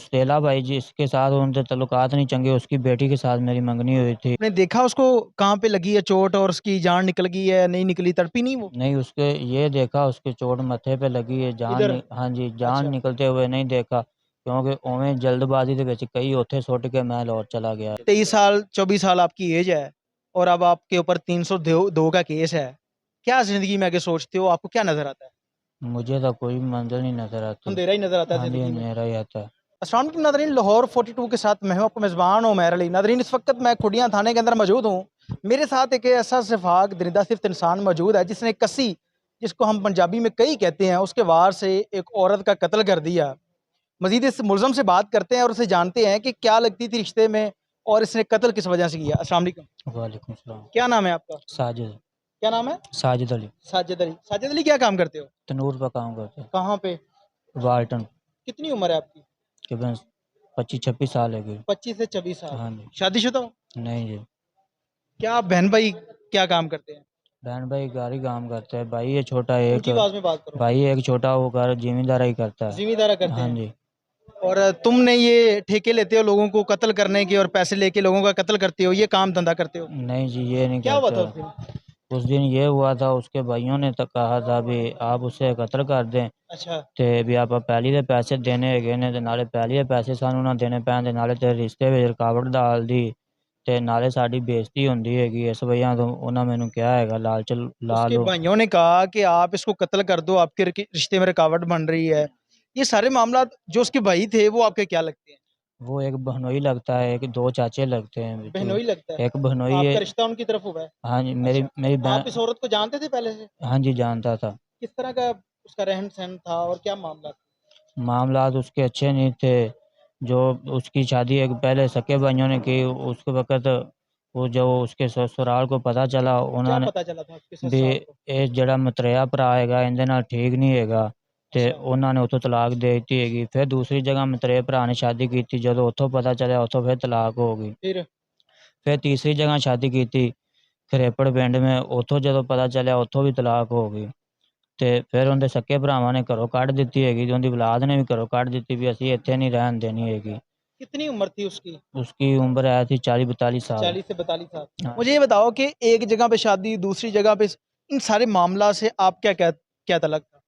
Stella भाई जिसके साथ उनसे तल्लुकात नहीं चंगे, उसकी बेटी के साथ मेरी मंगनी हुई थी। आपने देखा उसको कहाँ पे लगी है चोट और उसकी जान निकल गई है नहीं निकली, तड़पी नहीं वो? नहीं, उसके ये देखा उसके चोट मत्थे पे लगी है, इधर? हाँ जी, जान अच्छा। निकलते हुए नहीं देखा, क्योंकि उवें जल्दबाजी ਦੇ ਵਿੱਚ कई ਉੱਥੇ ਸੁੱਟ के मैं लाहौर चला गया। 23 साल 24 साल आपकी एज है और अब आपके ऊपर 302 का केस है। क्या जिंदगी में आगे सोचते हो, आपको क्या नजर आता है? मुझे तो कोई मंजिल नहीं नजर आती। अंधेरा ही नजर आता है हाँ जी, जिंदगी में। अंधेरा ही आता है। अस्सलाम वालेकुम नादरीन, लाहौर 42 के साथ मैं हूं आपको मेज़बान उमैर अली। नादरीन, इस वक्त मैं खुडियां थाने के अंदर मौजूद हूं। मेरे साथ एक ऐसा शफाक दरिंदा सिर्फ इंसान मौजूद है जिसने कसी, जिसको हम पंजाबी में कई कहते हैं, उसके वार से एक औरत का कत्ल कर दिया। मजीद इस मुलजम से बात करते हैं और उसे जानते हैं कि क्या लगती थी रिश्ते में और इसने कत्ल किस वजह से किया। अस्सलाम वालेकुम। वालेकुम सलाम। क्या नाम है आपका? साजिद। क्या नाम है? साजिद अली। साजिद अली। साजिद अली, क्या काम करते हो? तनूर पर काम करते हैं। कहाँ पे? वाल्टन। कितनी उम्र है आपकी? तकरीबन 25-26 साल है कोई। 25 से 26 साल। हाँ जी। शादीशुदा हो? नहीं जी। क्या आप बहन भाई क्या काम करते हैं? बहन भाई घर ही काम करते हैं, भाई ये छोटा एक, ऊंची आवाज में बात करो। भाई एक छोटा वो घर जिम्मेदारा ही करता है। जिम्मेदारा करते हाँ हैं। जी। और तुमने ये ठेके लेते हो लोगों को कत्ल करने के और पैसे लेके लोगों का कत्ल करते हो, ये काम धंधा करते हो? नहीं जी, ये नहीं क्या हुआ था करता। उस दिन? उस दिन ये हुआ था, उसके भाइयों ने तो कहा था भी आप उसे कत्ल कर दें, अच्छा। ਤੇ ਵੀ ਆਪਾਂ ਪਹਿਲੀ ਦੇ ਪੈਸੇ ਦੇਣੇ ਹੈਗੇ ਨੇ ਤੇ ਨਾਲੇ ਪਹਿਲੀ ਦੇ ਪੈਸੇ ਸਾਨੂੰ ਨਾ ਦੇਣੇ ਪੈਣ ਤੇ ਨਾਲੇ ਤੇਰੇ ਰਿਸ਼ਤੇ ਵਿੱਚ ਰੁਕਾਵਟ ਡਾਲਦੀ ਤੇ ਨਾਲੇ ਸਾਡੀ ਬੇਇੱਜ਼ਤੀ ਹੁੰਦੀ ਹੈਗੀ, ਇਸ ਵਜ੍ਹਾ ਤੋਂ ਉਹਨਾਂ ਮੈਨੂੰ ਕਿਹਾ ਹੈਗਾ ਲਾਲਚ ਲਾ उसके ਲਓ। भाइयों ने कहा कि आप इसको कत्ल कर दो, आपके रिश्ते में रुकावट बन रही है। ये सारे मामला, जो उसके भाई थे वो आपके क्या लगते हैं? वो एक बहनोई लगता है, एक दो चाचे लगते हैं, तो बहनोई लगता है? एक बहनोई है। आपका रिश्ता उनकी तरफ हुआ है? हाँ जी, मेरी अच्छा। मेरी आप इस बहन। औरत को जानते थे पहले से? हाँ जी, जानता था। किस तरह का उसका रहन सहन था और क्या मामला था? मामलात उसके अच्छे नहीं थे। जो उसकी शादी एक पहले सके भाइयों ने की, उसके वक़्त वो जो उसके ससुराल को पता चला क्या उन्होंने पता चला था उसके भी ससुराल को? ਇਹ ਜਿਹੜਾ ਮਤਰੇਆ ਭਰਾ ਹੈਗਾ ਇਹਦੇ ਨਾਲ ਠੀਕ ਨਹੀਂ ਹੈਗਾ, ਤੇ अच्छा। ਉਹਨਾਂ ਨੇ ਉੱਥੋਂ ਤਲਾਕ ਦੇ ਦਿੱਤੀ ਹੈਗੀ। ਫਿਰ ਦੂਸਰੀ ਜਗ੍ਹਾ ਮਤਰੇਏ ਭਰਾ ਨੇ ਸ਼ਾਦੀ ਕੀਤੀ, ਜਦੋਂ ਉੱਥੋਂ ਪਤਾ ਚੱਲਿਆ ਉੱਥੋਂ ਫਿਰ ਤਲਾਕ ਹੋ ਗਈ। फिर? ਫਿਰ ਤੀਸਰੀ ਜਗ੍ਹਾ ਸ਼ਾਦੀ ਕੀਤੀ ਖਰੇਪੜ ਪਿੰਡ में, ਉੱਥੋਂ ਜਦੋਂ ਪਤਾ ਚੱਲਿਆ ਉੱਥੋਂ ਵੀ ਤਲਾਕ ਹੋ ਗਈ। ਤੇ ਫਿਰ ਉਹਦੇ ਸਕੇ ਭਰਾਵਾਂ ਨੇ ਘਰੋਂ ਕੱਢ ਦਿੱਤੀ ਹੈਗੀ, ਤੇ ਉਹਦੀ ਔਲਾਦ ਨੇ ਵੀ ਘਰੋਂ ਕੱਢ ਦਿੱਤੀ ਵੀ ਅਸੀਂ ਇੱਥੇ ਨਹੀਂ ਰਹਿਣ ਦੇਣੀ ਹੈਗੀ। कितनी उम्र थी उसकी? उसकी उम्र है थी 40-42 साल। 40 से 42 साल। हाँ मुझे जी। ये बताओ कि एक जगह पे शादी, दूसरी जगह पे इन सारे मामला से आप क्या क्या क्या तलक था?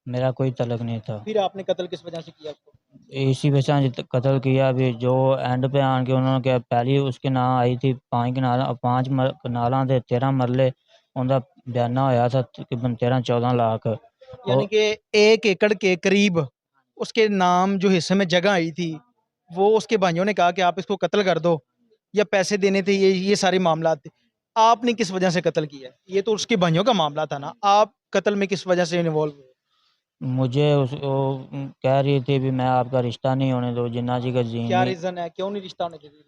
मेरा कोई तलक नहीं था। फिर आपने कत्ल किस वजह से किया उसको? इसी वजह से कत्ल किया भी, जो एंड पे आन के उन्होंने क्या पहली उसके नाम आई थी 5 कनालों के 13 मरले, उनका बयाना होया था तकरीबन 13-14 लाख। यानी और कि 1 एकड़ के करीब उसके नाम जो हिस्से में जगह आई थी, वो उसके भाइयों ने कहा कि आप इसको कत्ल कर दो या पैसे देने थे, ये सारे मामला थे। आपने किस वजह से कत्ल किया? ये तो उसके भाइयों का मामला था ना, आप कत्ल में किस वजह से इन्वॉल्व हुए? मुझे कह रही थी भी मैं आपका रिश्ता नहीं होने दो जिन्ना जी का जीन क्या नहीं। रीजन है, क्यों नहीं रिश्ता होने के लिए?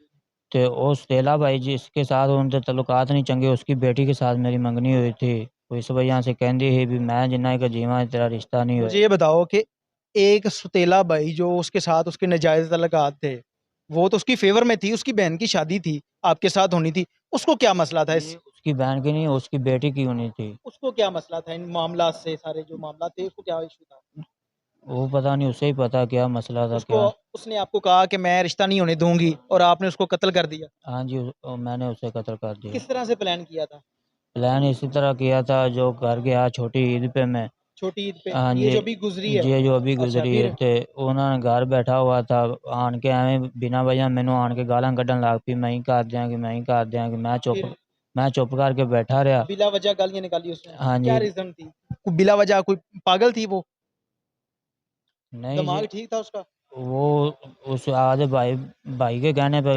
तो वो स्टेला भाई जिसके साथ उनसे तल्लुकात नहीं चंगे, उसकी बेटी के साथ मेरी मंगनी हुई थी, तो इस वजह से कहती है भी मैं जिन्ना का जीवा तेरा रिश्ता नहीं मुझे होए। ये बताओ कि एक सुतेला भाई जो उसके साथ उसके नाजायज तल्लुकात थे, वो तो उसकी फेवर में थी, उसकी बहन की शादी थी, आपके साथ होनी थी, उसको क्या मसला था ये इस? उसकी बहन की नहीं, उसकी बेटी की होनी थी। उसको क्या मसला था इन मामला से? सारे जो मामला थे उसको क्या इशू था? वो पता नहीं, उसे ही पता क्या मसला था उसको, क्या। उसने आपको कहा कि मैं रिश्ता नहीं होने दूंगी और आपने उसको कत्ल कर दिया? हाँ जी, मैंने उसे कत्ल कर दिया। किस तरह से प्लान किया था? प्लान इसी तरह किया था, जो घर गया छोटी ईद पे मैं। छोटी ईद पे? हाँ ये जी। जो अभी गुजरी है? ये जो अभी अच्छा, गुजरी है, फिर? ते उन्होंने घर बैठा हुआ था, आन के एवें बिना वजह मैनू आन के गालां कड्ढन लग पई, मैं ही कर दियांगी, मैं ही कर दियांगी। फिर मैं चुप करके बैठा रहा। बिला वजह गालियां निकाली उसने? हाँ क्या जी। रीजन थी? कोई बिला वजह, कोई पागल थी वो? नहीं जी। दिमाग ठीक था उसका? वो उस आधे भाई भाई के कहने पे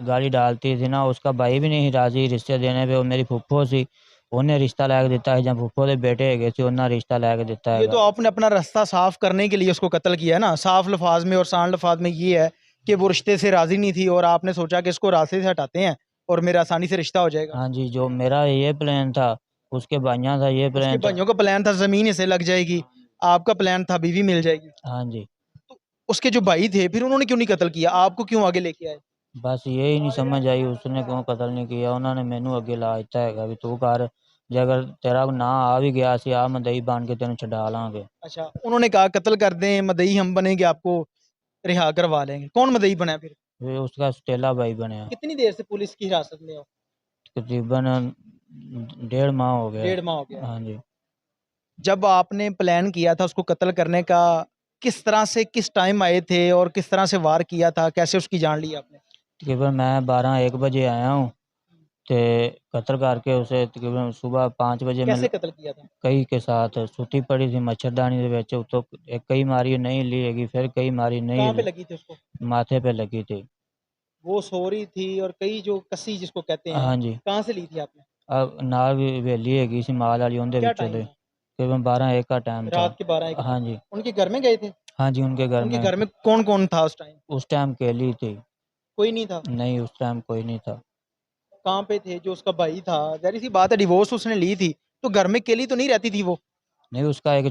गाली डालती थी ना, उसका भाई भी नहीं राजी रिश्ते देने पे। वो मेरी फुफ्फो सी, उन्हें रिश्ता लैके दिता है, जब फुफ्फो के बेटे है सी उन्हें रिश्ता लैके दिता ये है। तो आपने अपना रास्ता साफ करने के लिए उसको कत्ल किया है ना, साफ लफाज में। और सान लफाज में ये है कि वो रिश्ते से राजी नहीं थी और आपने सोचा कि इसको रास्ते से हटाते हैं और मेरा आसानी से रिश्ता हो जाएगा। हाँ जी, जो मेरा ये प्लान था, उसके भाइयों का ये उसके प्लान था। भाइयों का प्लान था जमीन से लग जाएगी, आपका प्लान था बीवी मिल जाएगी। हाँ जी। तो उसके जो भाई थे फिर उन्होंने क्यों नहीं कत्ल किया, आपको क्यों आगे लेके आए? बस यही नहीं समझ आई उसने क्यों कत्ल नहीं किया। उन्होंने मैनू अगे ला दिता है भी तू कर, जे अगर तेरा ना आ भी गया सी, आ मदई बन के तेन छुड़ा लांगे। अच्छा, उन्होंने कहा कत्ल कर दें, मदई हम बनेंगे आपको रिहा करवा लेंगे। कौन मदई बना है फिर? फिर उसका सौतेला भाई बनया। कितनी देर से पुलिस की हिरासत में हो? तकरीबन 1.5 माह हो गया। 1.5 माह हो गया। हाँ जी। जब आपने प्लान किया था उसको कत्ल करने का, किस तरह से किस टाइम आए थे और किस तरह से वार किया था, कैसे उसकी जान ली आपने? तकरीबन मैं 12-1 बजे आया हूँ ते कत्ल करके उसे तकरीबन सुबह 5 बजे मैं कैसे कत्ल किया था? कई के साथ सुती पड़ी थी मच्छरदानी ਦੇ ਵਿੱਚ ਉਤੋਂ एक कई मारी नहीं ली हैगी, फिर कई मारी नहीं कहाँ पे ली, लगी थी उसको? माथे पे लगी थी। वो सो रही थी और कई जो कसी जिसको कहते हैं, हाँ जी। कहाँ से ली थी आपने? अब ਨਾਲ ਵੀ ਹਵੇਲੀ ਹੈਗੀ ਸੀ ਮਾਲ ਵਾਲੀ ਉਹਦੇ क्या ਵਿੱਚੋਂ टाइम ਦੇ था? तकरीबन 12-1 का टाइम था। रात के 12-1 हाँ बजे। जी। उनके घर में गए थे? हाँ जी, उनके घर उनके में घर में कौन-कौन था उस टाइम? उस टाइम अकेली थी। कोई नहीं था? नहीं, उस टाइम कोई नहीं था। कहाँ पे थे? जो उसका भाई था, ज़ाहिर-सी बात है डिवोर्स उसने ली थी, तो घर में अकेली तो नहीं रहती थी वो? नहीं, उसका एक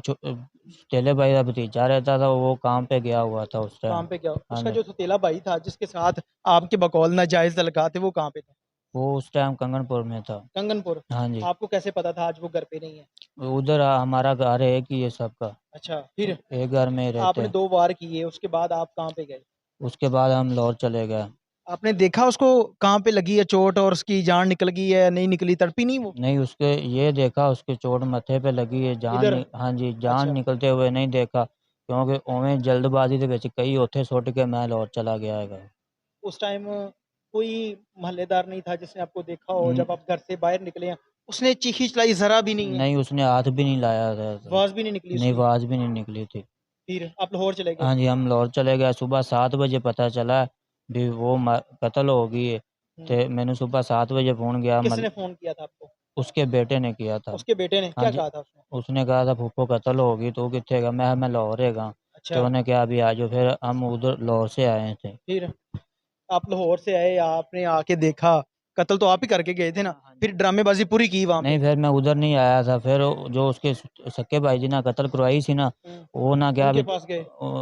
चेले भाई का भतीजा रहता था, वो काम पे गया हुआ था उस टाइम। काम पे क्या हाँ उसका जी। जो सौतेला भाई था जिसके साथ आपके बकौल नाजायज़ तल्लुकात थे, वो कहाँ पे था? वो उस टाइम कंगनपुर में था। कंगनपुर। हाँ जी। आपको कैसे पता था आज वो घर पे नहीं है? उधर हमारा घर है एक ही है सबका, अच्छा, फिर एक घर में ही रहते आपने हैं। 2 वार किए, उसके बाद आप कहाँ पे गए? उसके बाद हम लाहौर चले गए। आपने देखा उसको कहाँ पे लगी है चोट और उसकी जान निकल गई है, नहीं निकली, तड़पी नहीं वो? नहीं, उसके ये देखा उसके चोट माथे पे लगी है, इधर? हाँ जी, जान अच्छा, निकलते हुए नहीं देखा क्योंकि उवें जल्दबाजी ਦੇ ਵਿੱਚ कई ਉੱਥੇ ਸੁੱਟ के मैं लाहौर चला गया हैगा। उस टाइम कोई मोहल्लेदार नहीं था जिसने आपको देखा हो न- जब आप घर से बाहर निकले हैं? उसने चीखी चलाई ज़रा भी नहीं है? नहीं, उसने हाथ भी नहीं लाया था। आवाज़ भी नहीं निकली नहीं, उसकी? आवाज़ भी नहीं निकली थी। फिर आप लाहौर चले गए? हाँ जी, हम लाहौर चले गए। सुबह 7 बजे पता चला भी वो कत्ल हो गई है। हुँ। तो मैंने सुबह 7 बजे फ़ोन किया किसने फ़ोन किया था आपको? उसके बेटे ने किया था। उसके बेटे ने, हाँ क्या जी, कहा था उसने? उसने कहा था फूफो कत्ल हो गई, तू कित्थे गया? मैं लाहौर हैगा। अच्छा, तो उन्हें कहा अभी आ जाओ, फिर हम उधर लाहौर से आए थे। फिर आप लाहौर से आए, आपने आके देखा, कत्ल तो आप ही करके गए थे ना? हाँ फिर जी। ड्रामेबाज़ी पूरी की वहाँ पे? नहीं, फिर मैं उधर नहीं आया था। फिर जो उसके सक्के भाई जी ने कत्ल करवाई सी ना, हुँ, वो ना क्या उनके भी पास गए?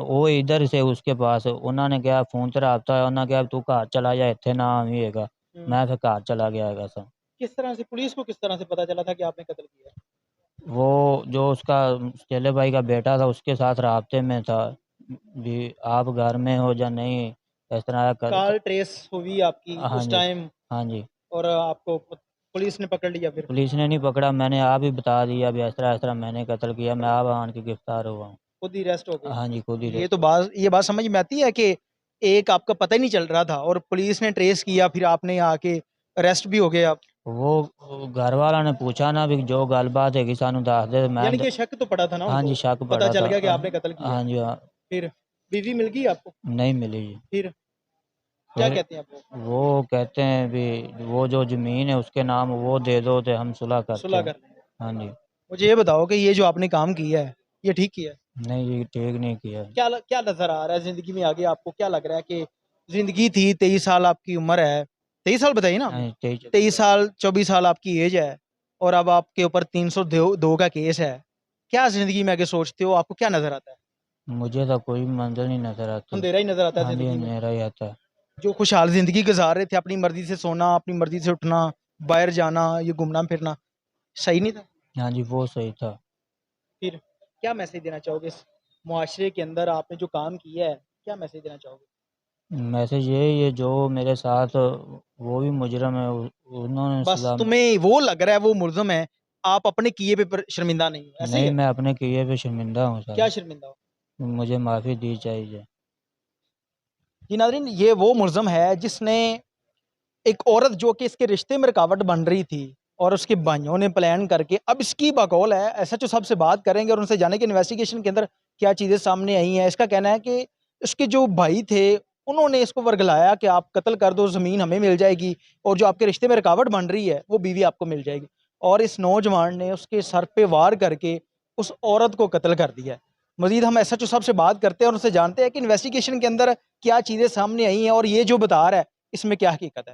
वो इधर से उसके पास उन्होंने क्या फ़ोन ते राबता है, उन्होंने कहा तू घर चला जा, इत्थे ना आवी हैगा। हुँ। मैं फिर घर चला गया हैगा सा। किस तरह से पुलिस को किस तरह से पता चला था कि आपने कत्ल किया है? वो जो उसका चेले भाई का बेटा था उसके साथ राब्ते में था भी आप घर में हो या नहीं, इस तरह कॉल ट्रेस हुई आपकी हाँ उस जी। टाइम हाँ जी। और आपको पुलिस ने पकड़ लिया फिर? पुलिस ने नहीं पकड़ा, मैंने आप ही बता दिया भी इस तरह मैंने कत्ल किया, मैं आप आन के गिरफ्तार हुआ हूँ। खुद ही अरेस्ट हो गए? हाँ जी, खुद ही ये बात समझ में आती है कि एक आपका पता ही नहीं चल रहा था और पुलिस ने ट्रेस किया, फिर आपने आके अरेस्ट भी हो गए आप। वो घर वाला ने पूछा ना भी जो गलबात हैगी सानू दस दे, मैं यानी कि शक तो पड़ा था ना हाँ उनको, जी, शक पता पड़ा चल था। गया कि आपने कत्ल किया है। हाँ जी, हाँ। फिर बीवी मिल गई आपको? नहीं मिली जी। फिर क्या फिर कहते हैं आप वो? वो कहते हैं भी वो जो ज़मीन है उसके नाम वो दे दो तो हम सुलह करते सुलह हैं। कर लेंगे। हाँ जी। मुझे ये बताओ कि ये जो आपने काम किया है, ये ठीक किया है? नहीं, ये ठीक नहीं किया। क्या नज़र आ रहा है ज़िंदगी में आगे आपको क्या लग रहा है कि ज़िंदगी थी 23 साल आपकी उम्र है, 23 साल बताइए ना आपने? नहीं, तेईस 23 साल 24 साल आपकी एज है और अब आपके ऊपर 302 का केस है। क्या ज़िंदगी में आगे सोचते हो? आपको क्या नज़र आता है? मुझे तो कोई मंज़िल नहीं नज़र आती। अंधेरा ही नज़र आता है हाँ जी, ज़िंदगी में। अंधेरा ही आता है। जो खुशहाल ज़िंदगी गुज़ार रहे थे, अपनी मर्ज़ी से सोना, अपनी मर्ज़ी से उठना, बाहर जाना, ये घूमना-फिरना, सही नहीं था? हाँ जी, वो सही था। फिर क्या मैसेज देना चाहोगे इस मुआशरे के अंदर आपने जो काम किया है, क्या मैसेज देना चाहोगे? मैसेज यही है जो मेरे साथ वो भी मुजरिम है उन्होंने बस सज़ा तुम्हें वो लग रहा है वो मुल्ज़िम है, आप अपने किए पे पर शर्मिंदा नहीं हो, ऐसा ही नहीं, है? मैं अपने किए पे शर्मिंदा हूँ क्या सर। शर्मिंदा हो? मुझे माफ़ी दी चाहिए। जी नाज़रीन, ये वो मुल्ज़िम है जिसने एक औरत जो कि इसके रिश्ते में रुकावट बन रही थी और उसके भाइयों ने प्लान करके अब इसकी बकौल है एसएचओ साहब से बात करेंगे और उनसे जाने कि इन्वेस्टिगेशन के अंदर क्या चीज़ें सामने आई हैं। इसका कहना है कि इसके जो भाई थे उन्होंने इसको वर्गलाया कि आप कत्ल कर दो, ज़मीन हमें मिल जाएगी और जो आपके रिश्ते में रुकावट बन रही है वो बीवी आपको मिल जाएगी। और इस नौजवान ने उसके सर पे वार करके उस औरत को कत्ल कर दिया है। मज़ीद हम एसएचओ साहब से बात करते हैं और उनसे जानते हैं कि इन्वेस्टिगेशन के अंदर क्या चीज़ें सामने आई हैं और ये जो बता रहा है इसमें क्या हकीकत है।